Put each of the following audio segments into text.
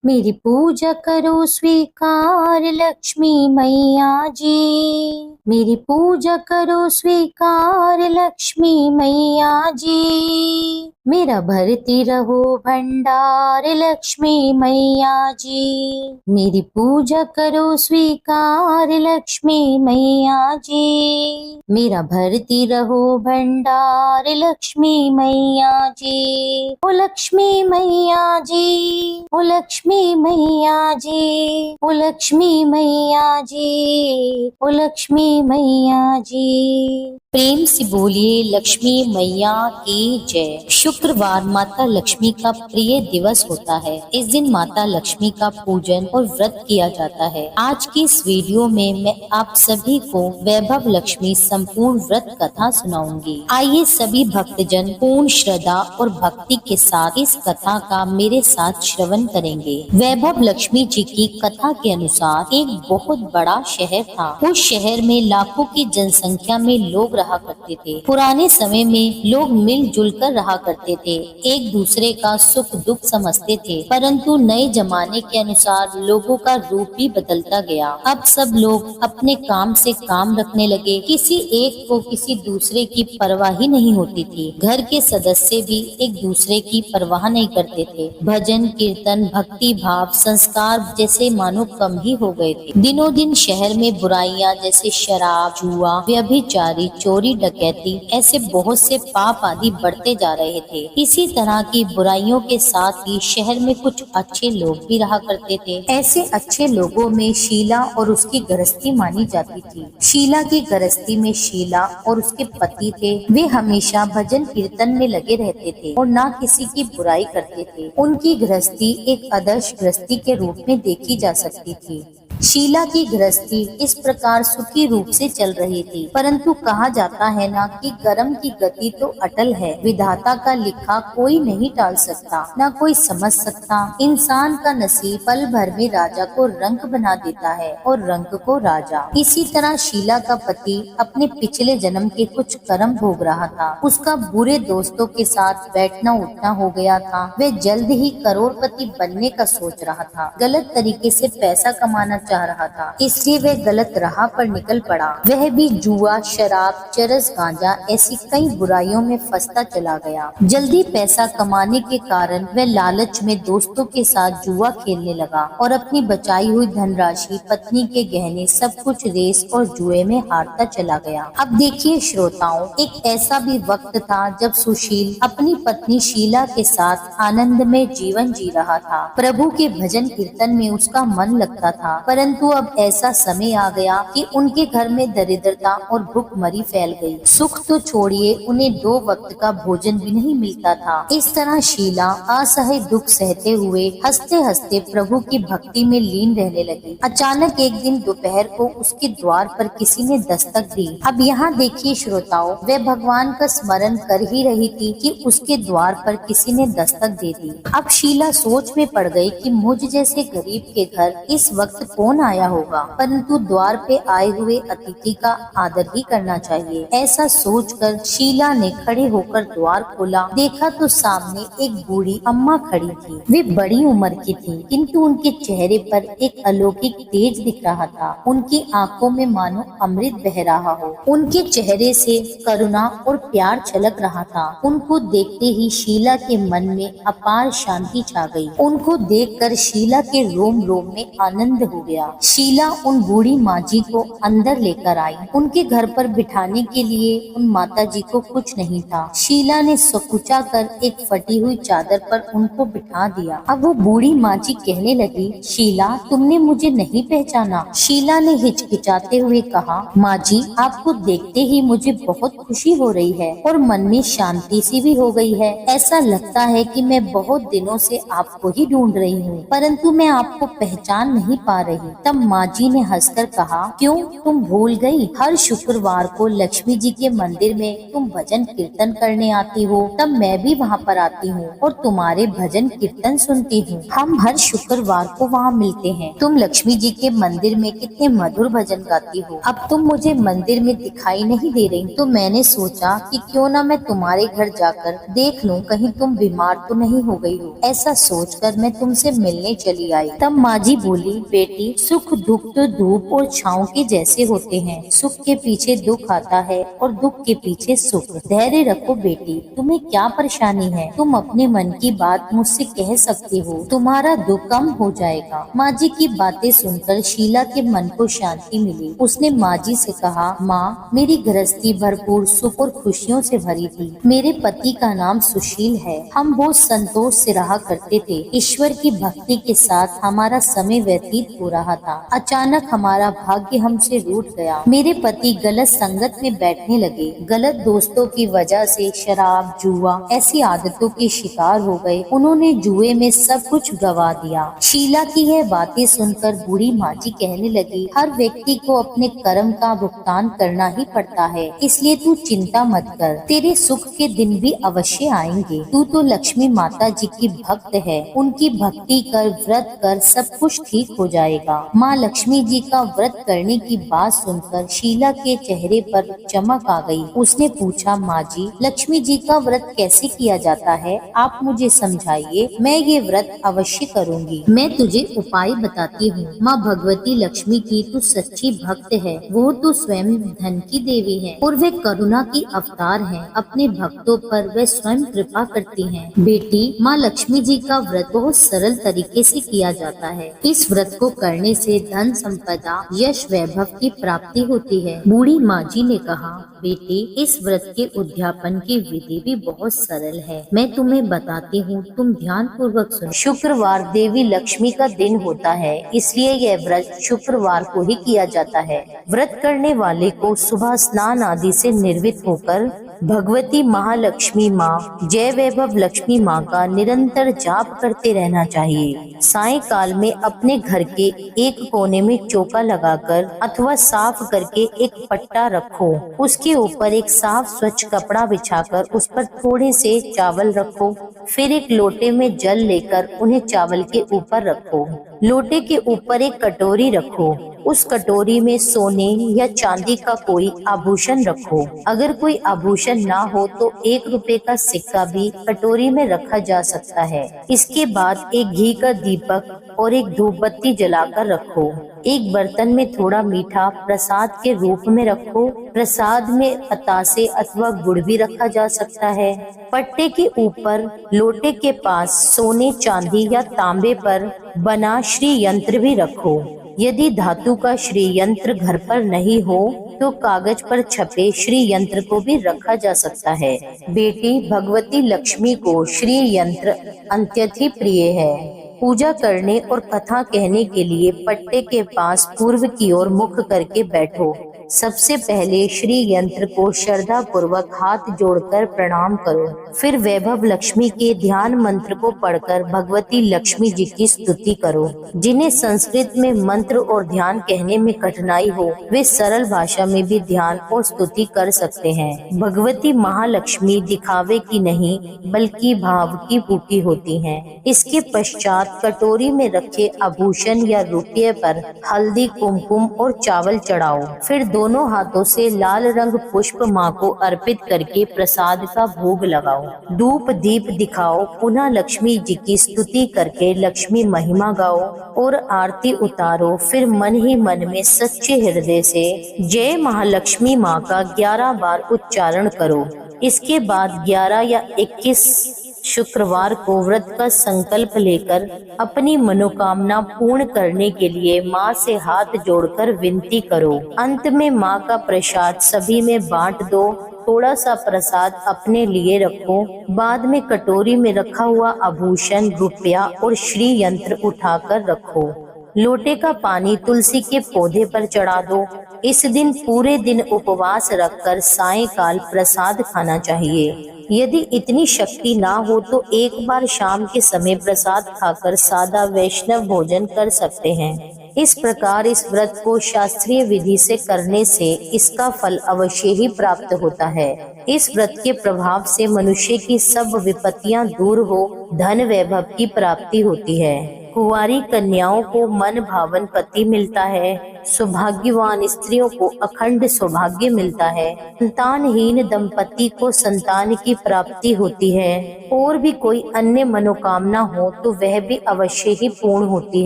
मेरी पूजा करो स्वीकार लक्ष्मी मैया जी। मेरी पूजा करो स्वीकार लक्ष्मी मैया जी। मेरा भरती रहो भंडार लक्ष्मी मैया जी। मेरी पूजा करो स्वीकार लक्ष्मी मैया जी। मेरा भरती रहो भंडार लक्ष्मी मैया जी। ओ लक्ष्मी मैया जी, ओ लक्ष्मी मैया जी, ओ लक्ष्मी मैया जी, ओ लक्ष्मी मैया जी। प्रेम से बोलिए लक्ष्मी मैया की जय। शुक्रवार माता लक्ष्मी का प्रिय दिवस होता है। इस दिन माता लक्ष्मी का पूजन और व्रत किया जाता है। आज की इस वीडियो में मैं आप सभी को वैभव लक्ष्मी संपूर्ण व्रत कथा सुनाऊंगी। आइए सभी भक्तजन पूर्ण श्रद्धा और भक्ति के साथ इस कथा का मेरे साथ श्रवण करेंगे। वैभव लक्ष्मी जी की कथा के अनुसार एक बहुत बड़ा शहर था। उस शहर में लाखों की जनसंख्या में लोग रहा करते थे। पुराने समय में लोग मिलजुल कर रहा करते थे, एक दूसरे का सुख दुख समझते थे। परंतु नए जमाने के अनुसार लोगों का रूप भी बदलता गया। अब सब लोग अपने काम से काम रखने लगे। किसी एक को किसी दूसरे की परवाह ही नहीं होती थी। घर के सदस्य भी एक दूसरे की परवाह नहीं करते थे। भजन कीर्तन भक्ति भाव संस्कार जैसे मानो कम ही हो गए थे। दिनों दिन शहर में बुराइयां जैसे शराब जुआ व्यभिचारी चोरी डकैती ऐसे बहुत से पाप आदि बढ़ते जा रहे थे। इसी तरह की बुराइयों के साथ ही शहर में कुछ अच्छे लोग भी रहा करते थे। ऐसे अच्छे लोगों में शीला और उसकी गृहस्थी मानी जाती थी। शीला की गृहस्थी में शीला और उसके पति थे। वे हमेशा भजन कीर्तन में लगे रहते थे और ना किसी की बुराई करते थे। उनकी गृहस्थी एक आदर्श गृहस्थी के रूप में देखी जा सकती थी। शीला की गृहस्थी इस प्रकार सुखी रूप से चल रही थी। परंतु कहा जाता है ना कि कर्म की गति तो अटल है, विधाता का लिखा कोई नहीं टाल सकता, ना कोई समझ सकता। इंसान का नसीब पल भर में राजा को रंक बना देता है और रंक को राजा। इसी तरह शीला का पति अपने पिछले जन्म के कुछ कर्म भोग रहा था। उसका बुरे दोस्तों के साथ बैठना उठना हो गया था। वह जल्द ही करोड़पति बनने का सोच रहा था। गलत तरीके से पैसा कमाना चाह रहा था, इसलिए वह गलत राह पर निकल पड़ा। वह भी जुआ शराब चरस गांजा ऐसी कई बुराइयों में फंसता चला गया। जल्दी पैसा कमाने के कारण वह लालच में दोस्तों के साथ जुआ खेलने लगा और अपनी बचाई हुई धनराशि पत्नी के गहने सब कुछ रेस और जुए में हारता चला गया। अब देखिए श्रोताओं, एक ऐसा भी वक्त था जब सुशील अपनी पत्नी शीला के साथ आनंद में जीवन जी रहा था। प्रभु के भजन कीर्तन में उसका मन लगता था। परंतु अब ऐसा समय आ गया कि उनके घर में दरिद्रता और भूखमरी फैल गई। सुख तो छोड़िए, उन्हें 2 वक्त का भोजन भी नहीं मिलता था। इस तरह शीला असह्य दुख सहते हुए हंसते हंसते प्रभु की भक्ति में लीन रहने लगी। अचानक एक दिन दोपहर को उसके द्वार पर किसी ने दस्तक दी। अब यहाँ देखिए श्रोताओं, वह भगवान का स्मरण कर ही रही थी कि उसके द्वार पर किसी ने दस्तक दे दी। अब शीला सोच में पड़ गई कि मुझ जैसे गरीब के घर इस वक्त कौन आया होगा, परंतु द्वार पे आए हुए अतिथि का आदर ही करना चाहिए। ऐसा सोचकर शीला ने खड़े होकर द्वार खोला। देखा तो सामने एक बूढ़ी अम्मा खड़ी थी। वे बड़ी उम्र की थी, किंतु उनके चेहरे पर एक अलौकिक तेज दिख रहा था। उनकी आंखों में मानो अमृत बह रहा हो। उनके चेहरे से करुणा और प्यार छलक रहा था। उनको देखते ही शीला के मन में अपार शांति छा गई। उनको देखकर शीला के रोम रोम में आनंद हो गया। शीला उन बूढ़ी माँ जी को अंदर लेकर आई। उनके घर पर बिठाने के लिए उन माता जी को कुछ नहीं था। शीला ने सकुचा कर एक फटी हुई चादर पर उनको बिठा दिया। अब वो बूढ़ी माँ जी कहने लगी, शीला तुमने मुझे नहीं पहचाना? शीला ने हिचकिचाते हुए कहा, माँ जी आपको देखते ही मुझे बहुत खुशी हो रही है और मन में शांति सी भी हो गई है। ऐसा लगता है कि मैं बहुत दिनों से आपको ही ढूंढ रही हूँ, परंतु मैं आपको पहचान नहीं पा रही। हूँ। तब माँ जी ने हंसकर कहा, क्यों, तुम भूल गई? हर शुक्रवार को लक्ष्मी जी के मंदिर में तुम भजन कीर्तन करने आती हो, तब मैं भी वहाँ पर आती हूँ और तुम्हारे भजन कीर्तन सुनती हूँ। हम हर शुक्रवार को वहाँ मिलते हैं। तुम लक्ष्मी जी के मंदिर में कितने मधुर भजन गाती हो। अब तुम मुझे मंदिर में दिखाई नहीं दे रही, तो मैंने सोचा कि क्यों ना मैं तुम्हारे घर जाकर देख लूं, कहीं तुम बीमार तो नहीं हो गई हो। ऐसा सोचकर मैं तुमसे मिलने चली आई। तब माँ जी बोली, बेटी, सुख दुख तो धूप और छाँव के जैसे होते हैं। सुख के पीछे दुख आता है और दुख के पीछे सुख। धैर्य रखो बेटी, तुम्हें क्या परेशानी है? तुम अपने मन की बात मुझसे कह सकती हो, तुम्हारा दुख कम हो जाएगा। माँ जी की बातें सुनकर शीला के मन को शांति मिली। उसने माँ जी से कहा, माँ, मेरी गृहस्थी भरपूर सुख और खुशियों से भरी थी। मेरे पति का नाम सुशील है। हम बहुत संतोष से रहा करते थे। ईश्वर की भक्ति के साथ हमारा समय व्यतीत हो रहा था। अचानक हमारा भाग्य हमसे रूठ गया। मेरे पति गलत संगत में बैठने लगे। गलत दोस्तों की वजह से शराब, जुआ ऐसी आदतों के शिकार हो गए। उन्होंने जुए में सब कुछ गवा दिया। शीला की यह बातें सुनकर बूढ़ी माँ जी कहने लगी, हर व्यक्ति को अपने कर्म का भुगतान करना ही पड़ता है, इसलिए तू चिंता मत कर। तेरे सुख के दिन भी अवश्य आएंगे। तू तो लक्ष्मी माता जी की भक्त है। उनकी भक्ति कर, व्रत कर, सब कुछ ठीक हो जाएगा। माँ लक्ष्मी जी का व्रत करने की बात सुनकर शीला के चेहरे पर चमक आ गई। उसने पूछा, माँ जी, लक्ष्मी जी का व्रत कैसे किया जाता है? आप मुझे समझाइए। मैं ये व्रत अवश्य करूँगी। मैं तुझे उपाय बताती हूँ। माँ भगवती लक्ष्मी की तू सच्ची भक्त है। वो तो स्वयं धन की देवी है और वे करुणा की अवतार है। अपने भक्तों पर वे स्वयं कृपा करती हैं। बेटी, माँ लक्ष्मी जी का व्रत बहुत सरल तरीके से किया जाता है। इस व्रत को करने से धन संपदा, यश, वैभव की प्राप्ति होती है। बूढ़ी माँ जी ने कहा, बेटी, इस व्रत के उद्यापन की विधि भी बहुत सरल है। मैं तुम्हें बताती हूँ, तुम ध्यान पूर्वक सुनो। शुक्रवार देवी लक्ष्मी का दिन होता है, इसलिए यह व्रत शुक्रवार को ही किया जाता है। व्रत करने वाले को सुबह स्नान आदि से निर्वित होकर भगवती महालक्ष्मी माँ, जय वैभव लक्ष्मी माँ का निरंतर जाप करते रहना चाहिए। सायंकाल में अपने घर के एक कोने में चौका लगाकर अथवा साफ करके एक पट्टा रखो। उसके ऊपर एक साफ स्वच्छ कपड़ा बिछाकर उस पर थोड़े से चावल रखो। फिर एक लोटे में जल लेकर उन्हें चावल के ऊपर रखो। लोटे के ऊपर एक कटोरी रखो। उस कटोरी में सोने या चांदी का कोई आभूषण रखो। अगर कोई आभूषण ना हो तो 1 रुपए का सिक्का भी कटोरी में रखा जा सकता है। इसके बाद एक घी का दीपक और एक धूप बत्ती जलाकर रखो। एक बर्तन में थोड़ा मीठा प्रसाद के रूप में रखो। प्रसाद में बतासे अथवा गुड़ भी रखा जा सकता है। पट्टे के ऊपर लोटे के पास सोने, चांदी या तांबे पर बना श्री यंत्र भी रखो। यदि धातु का श्री यंत्र घर पर नहीं हो तो कागज पर छपे श्री यंत्र को भी रखा जा सकता है। बेटी, भगवती लक्ष्मी को श्री यंत्र अत्यंत ही प्रिय है। पूजा करने और कथा कहने के लिए पट्टे के पास पूर्व की ओर मुख करके बैठो। सबसे पहले श्री यंत्र को श्रद्धा पूर्वक हाथ जोड़कर प्रणाम करो। फिर वैभव लक्ष्मी के ध्यान मंत्र को पढ़कर भगवती लक्ष्मी जी की स्तुति करो। जिन्हें संस्कृत में मंत्र और ध्यान कहने में कठिनाई हो, वे सरल भाषा में भी ध्यान और स्तुति कर सकते हैं। भगवती महालक्ष्मी दिखावे की नहीं बल्कि भाव की भूखी होती हैं। इसके पश्चात कटोरी में रखे आभूषण या रुपये पर हल्दी, कुमकुम और चावल चढ़ाओ। फिर दोनों हाथों से लाल रंग पुष्प माँ को अर्पित करके प्रसाद का भोग लगाओ। धूप दीप दिखाओ। पुनः लक्ष्मी जी की स्तुति करके लक्ष्मी महिमा गाओ और आरती उतारो। फिर मन ही मन में सच्चे हृदय से जय महालक्ष्मी माँ का 11 बार उच्चारण करो। इसके बाद 11 या 21 शुक्रवार को व्रत का संकल्प लेकर अपनी मनोकामना पूर्ण करने के लिए माँ से हाथ जोड़कर विनती करो। अंत में माँ का प्रसाद सभी में बांट दो। थोड़ा सा प्रसाद अपने लिए रखो। बाद में कटोरी में रखा हुआ आभूषण, रुपया और श्री यंत्र उठाकर रखो। लोटे का पानी तुलसी के पौधे पर चढ़ा दो। इस दिन पूरे दिन उपवास रखकर सायंकाल प्रसाद खाना चाहिए। यदि इतनी शक्ति ना हो तो एक बार शाम के समय प्रसाद खाकर सादा वैष्णव भोजन कर सकते हैं। इस प्रकार इस व्रत को शास्त्रीय विधि से करने से इसका फल अवश्य ही प्राप्त होता है। इस व्रत के प्रभाव से मनुष्य की सब विपत्तियां दूर हो, धन वैभव की प्राप्ति होती है। कुंवारी कन्याओं को मन भावन पति मिलता है। सौभाग्यवान स्त्रियों को अखंड सौभाग्य मिलता है। संतानहीन दंपति को संतान की प्राप्ति होती है। और भी कोई अन्य मनोकामना हो तो वह भी अवश्य ही पूर्ण होती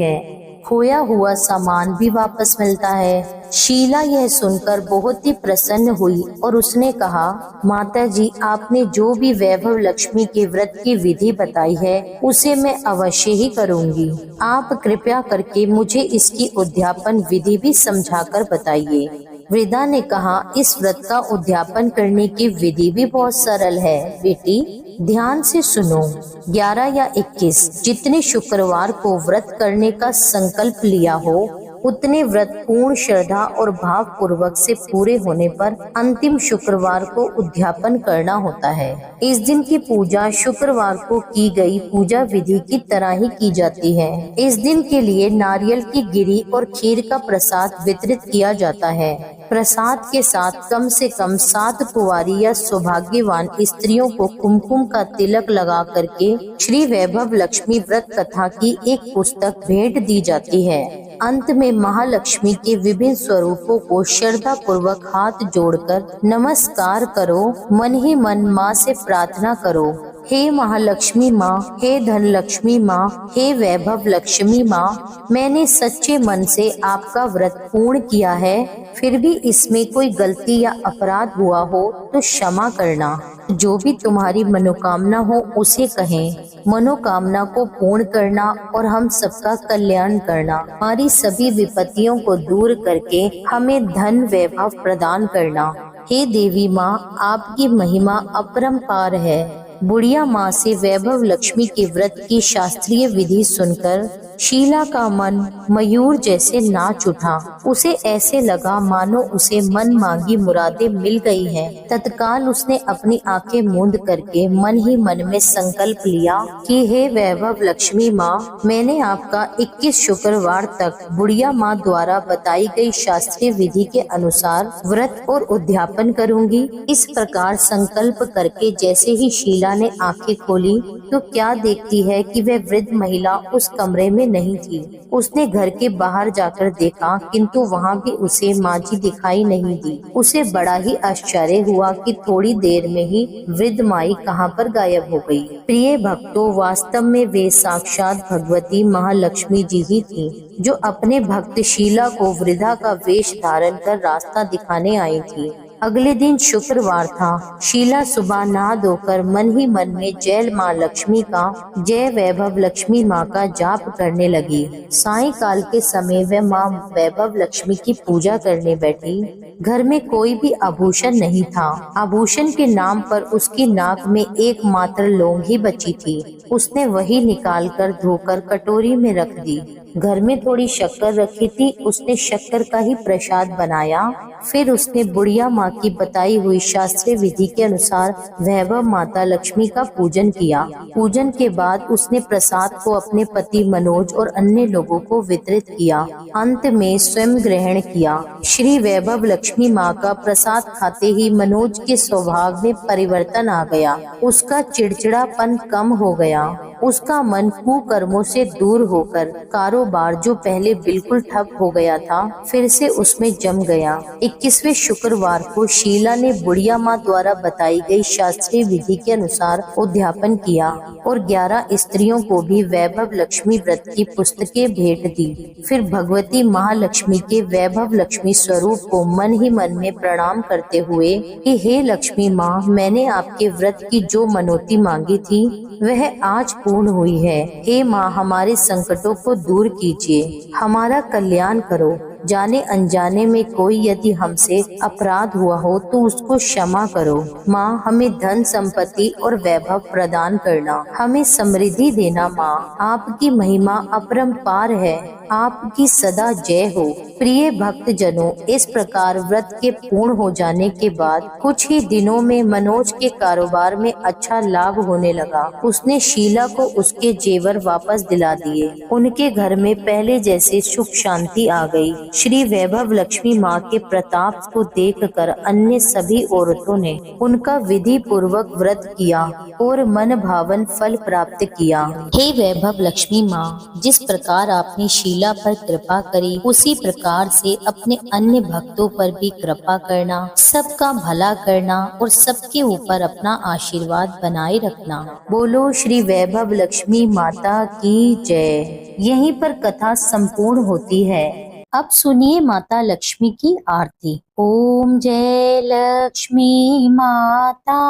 है। खोया हुआ सामान भी वापस मिलता है। शीला यह सुनकर बहुत ही प्रसन्न हुई और उसने कहा, माता जी, आपने जो भी वैभव लक्ष्मी के व्रत की विधि बताई है उसे मैं अवश्य ही करूंगी। आप कृपया करके मुझे इसकी उद्यापन विधि भी समझाकर बताइए। वृद्धा ने कहा, इस व्रत का उद्यापन करने की विधि भी बहुत सरल है बेटी, ध्यान से सुनो। 11 या 21 जितने शुक्रवार को व्रत करने का संकल्प लिया हो उतने व्रत पूर्ण श्रद्धा और भाव पूर्वक से पूरे होने पर अंतिम शुक्रवार को उद्यापन करना होता है। इस दिन की पूजा शुक्रवार को की गई पूजा विधि की तरह ही की जाती है। इस दिन के लिए नारियल की गिरी और खीर का प्रसाद वितरित किया जाता है। प्रसाद के साथ कम से कम 7 कुंवारी या सौभाग्यवान स्त्रियों को कुमकुम का तिलक लगा करके श्री वैभव लक्ष्मी व्रत कथा की एक पुस्तक भेंट दी जाती है। अंत में महालक्ष्मी के विभिन्न स्वरूपों को श्रद्धा पूर्वक हाथ जोड़कर नमस्कार करो। मन ही मन माँ से प्रार्थना करो, हे महालक्ष्मी माँ, हे धन लक्ष्मी माँ, हे वैभव लक्ष्मी माँ, मैंने सच्चे मन से आपका व्रत पूर्ण किया है। फिर भी इसमें कोई गलती या अपराध हुआ हो तो क्षमा करना। जो भी तुम्हारी मनोकामना हो उसे कहें। मनोकामना को पूर्ण करना और हम सबका कल्याण करना। हमारी सभी विपत्तियों को दूर करके हमें धन वैभव प्रदान करना। हे देवी माँ, आपकी महिमा अपरंपार है। बुढ़िया माँ से वैभव लक्ष्मी के व्रत की शास्त्रीय विधि सुनकर शीला का मन मयूर जैसे नाच उठा। उसे ऐसे लगा मानो उसे मन मांगी मुरादें मिल गई हैं। तत्काल उसने अपनी आंखें मूंद करके मन ही मन में संकल्प लिया कि हे वैभव लक्ष्मी माँ, मैंने आपका 21 शुक्रवार तक बुढ़िया माँ द्वारा बताई गई शास्त्रीय विधि के अनुसार व्रत और उद्यापन करूंगी। इस प्रकार संकल्प करके जैसे ही शीला ने आंखें खोली तो क्या देखती है कि वह वृद्ध महिला उस कमरे में नहीं थी। उसने घर के बाहर जाकर देखा किंतु वहाँ भी उसे माँ जी दिखाई नहीं दी। उसे बड़ा ही आश्चर्य हुआ कि थोड़ी देर में ही वृद्ध माई कहाँ पर गायब हो गई। प्रिय भक्तों, वास्तव में वे साक्षात भगवती महालक्ष्मी जी ही थी जो अपने भक्त शीला को वृद्धा का वेश धारण कर रास्ता दिखाने आई थी। अगले दिन शुक्रवार था। शीला सुबह नहा धोकर मन ही मन में जय माँ लक्ष्मी का, जय वैभव लक्ष्मी माँ का जाप करने लगी। सायंकाल के समय वह माँ वैभव लक्ष्मी की पूजा करने बैठी। घर में कोई भी आभूषण नहीं था। आभूषण के नाम पर उसकी नाक में एकमात्र लौंग ही बची थी। उसने वही निकालकर धोकर कटोरी में रख दी। घर में थोड़ी शक्कर रखी थी, उसने शक्कर का ही प्रसाद बनाया। फिर उसने बुढ़िया माँ की बताई हुई शास्त्रीय विधि के अनुसार वैभव माता लक्ष्मी का पूजन किया। पूजन के बाद उसने प्रसाद को अपने पति मनोज और अन्य लोगों को वितरित किया। अंत में स्वयं ग्रहण किया। श्री वैभव लक्ष्मी माँ का प्रसाद खाते ही मनोज के स्वभाव में परिवर्तन आ गया। उसका चिड़चिड़ापन कम हो गया। उसका मन कुकर्मों से दूर होकर कारोबार जो पहले बिल्कुल ठप हो गया था फिर से उसमें जम गया। 21वें शुक्रवार को शीला ने बुढ़िया माँ द्वारा बताई गई शास्त्रीय विधि के अनुसार उद्यापन किया और 11 स्त्रियों को भी वैभव लक्ष्मी व्रत की पुस्तकें भेंट दी। फिर भगवती महालक्ष्मी के वैभव लक्ष्मी स्वरूप को मन ही मन में प्रणाम करते हुए कि हे लक्ष्मी माँ, मैंने आपके व्रत की जो मनोती मांगी थी वह आज पूर्ण हुई है। हे माँ, हमारे संकटों को दूर कीजिए, हमारा कल्याण करो। जाने अनजाने में कोई यदि हमसे अपराध हुआ हो तो उसको क्षमा करो। माँ, हमें धन संपत्ति और वैभव प्रदान करना, हमें समृद्धि देना। माँ, आपकी महिमा अपरंपार है, आपकी सदा जय हो। प्रिय भक्त जनों, इस प्रकार व्रत के पूर्ण हो जाने के बाद कुछ ही दिनों में मनोज के कारोबार में अच्छा लाभ होने लगा। उसने शीला को उसके जेवर वापस दिला दिए। उनके घर में पहले जैसे सुख शांति आ गई। श्री वैभव लक्ष्मी माँ के प्रताप को देखकर अन्य सभी औरतों ने उनका विधि पूर्वक व्रत किया और मन भावन फल प्राप्त किया। हे वैभव लक्ष्मी माँ, जिस प्रकार आपने शीला पर कृपा करी, उसी प्रकार से अपने अन्य भक्तों पर भी कृपा करना, सबका भला करना और सबके ऊपर अपना आशीर्वाद बनाए रखना। बोलो श्री वैभव लक्ष्मी माता की जय। यहीं पर कथा संपूर्ण होती है। अब सुनिए माता लक्ष्मी की आरती। ओम जय लक्ष्मी माता,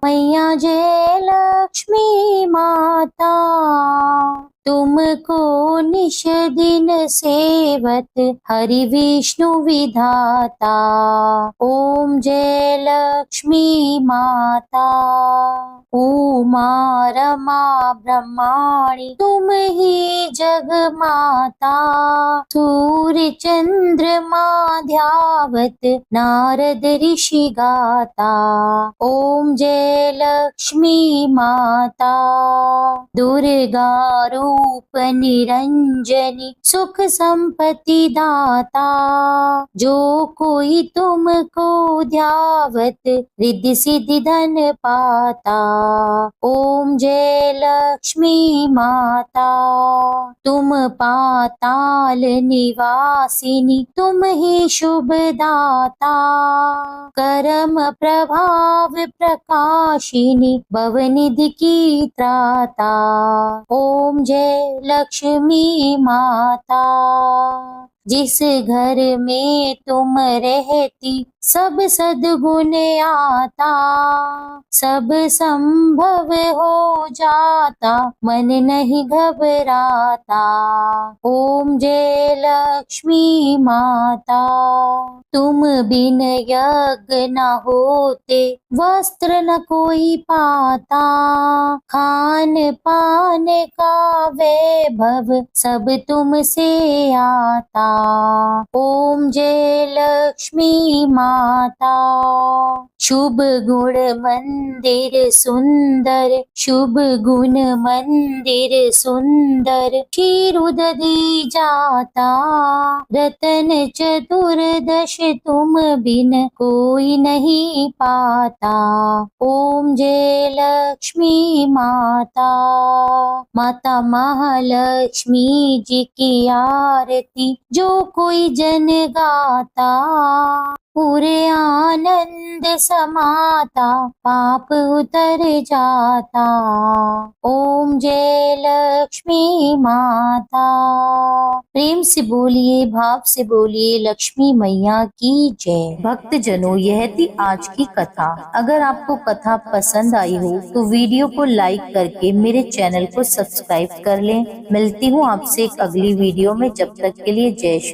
मैया जय लक्ष्मी माता, तुमको निश दिन सेवत हरि विष्णु विधाता। ओम जय लक्ष्मी माता, उमा रमा ब्रह्माणी तुम ही जग माता, सूर्य चंद्रमा ध्यावत नारद ऋषि गाता। ओम जय लक्ष्मी माता, दुर्गा रूप निरंजनी सुख संपत्ति दाता, जो कोई तुमको ध्यावत रिद्धि सिद्धि धन पाता। ओम जय लक्ष्मी माता, तुम पाताल निवासिनी तुम ही शुभ दाता, करम प्रभाव प्रकाशिनी भवनिधि की त्राता। ओम जय लक्ष्मी माता, जिस घर में तुम रहती सब सद्गुण आता, सब संभव हो जाता मन नहीं घबराता। ओम जय लक्ष्मी माता, तुम बिन यज्ञ न होते वस्त्र न कोई पाता, खान पान का वैभव सब तुमसे आता। ओम जय लक्ष्मी माता, शुभ गुण मंदिर सुंदर, शुभ गुण मंदिर सुंदर, क्षीरुद दी जाता, रतन चतुर्दश तुम बिन कोई नहीं पाता। ओम जय लक्ष्मी माता, माता महालक्ष्मी जी की आरती जो कोई जन गाता, पूरे आनंद समाता पाप उतर जाता। ओम जय लक्ष्मी माता। प्रेम से बोलिए, भाव से बोलिए, लक्ष्मी मैया की जय। भक्त जनों, यह थी आज की कथा। अगर आपको कथा पसंद आई हो तो वीडियो को लाइक करके मेरे चैनल को सब्सक्राइब कर लें। मिलती हूँ आपसे एक अगली वीडियो में। जब तक के लिए जय श्री